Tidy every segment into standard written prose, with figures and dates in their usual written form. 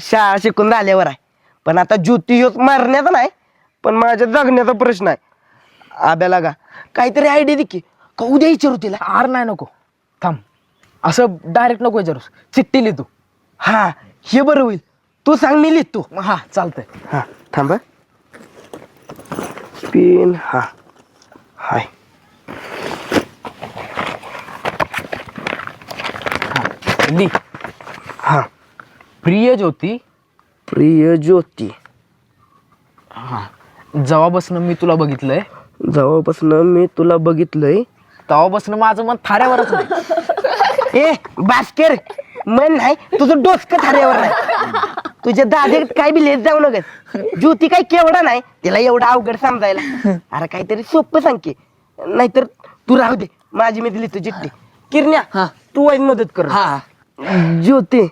शाळा शिकून झाल्यावर आहे. पण आता ज्योती ह्योच मारण्याचा नाही, पण माझ्या जगण्याचा प्रश्न आहे. आब्याला का काहीतरी आयडिया दे की, का उद्या विचारू तिला. आर नाही नको, थांब. असं डायरेक्ट नको विचारूस, चिठ्ठी लिहितो. हा हे बरं होईल. तू सांग मी लिहितो. हा चालतंय. हा थांब. पेन हा हाय. लिह. हा प्रिय ज्योती, प्रिय ज्योती, जेव्हापासून मी तुला बघितलंय जेव्हापासून मी तुला बघितलंय. तेव्हापासून माझं मन थाऱ्यावरच नाही. ए बास्केर मन नाही तुझं डोसकं थाऱ्यावर नाही. तुझ्या दादेत काय बी लेत जाऊ नका. ज्योती काय केवढा नाही तिला एवढं अवघड समजायला. अरे काहीतरी सोपं सांग की, नाहीतर तू राहू दे, माझी मी दिली तुझी चिठ्ठी. किरण्या तू वाईट मदत कर. ज्योती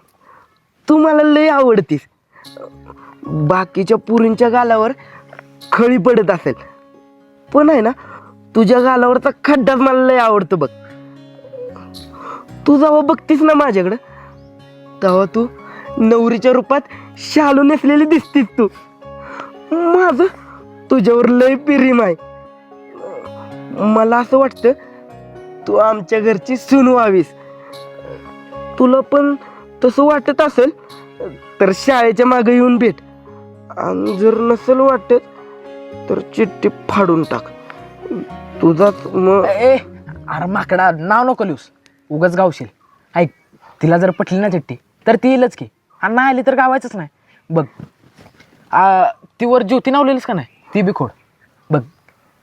तू मला लय आवडतीस. बाकीच्या पुरींच्या गालावर खळी पडत असेल, पण आहे ना तुझ्या गालावरचा खड्डाच मला लय आवडतो बघ. तू जेव्हा बघतीस ना माझ्याकडं, तेव्हा तू नवरीच्या रूपात शालू नेसलेली दिसतीस. तू माझं तुझ्यावर लय प्रेम आहे. मला असं वाटतं तू आमच्या घरची सून व्हावीस. तुला पण तसं वाटत असेल तर शाळेच्या मागे येऊन भेट, आणि जर नसेल वाटत तर चिठ्ठी फाडून टाक. तुझाच मग. अरे माकडा, नाव नको लिहूस, उगाच गावशील. ऐक, तिला जर पटली ना चिठ्ठी तर ती येईलच की, आणि नाही आली तर गावायचंच नाही. बघ ती वर ज्योती नाव लिहिलीस का नाही, ती बी खोड. बघ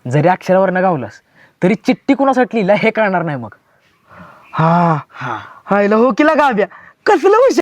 जरी अक्षरावरनं गावलास तरी चिठ्ठी कुणासाठी लिहिला हे कळणार नाही मग. हा हायला हो केला गाव्या, कसलं हुशार.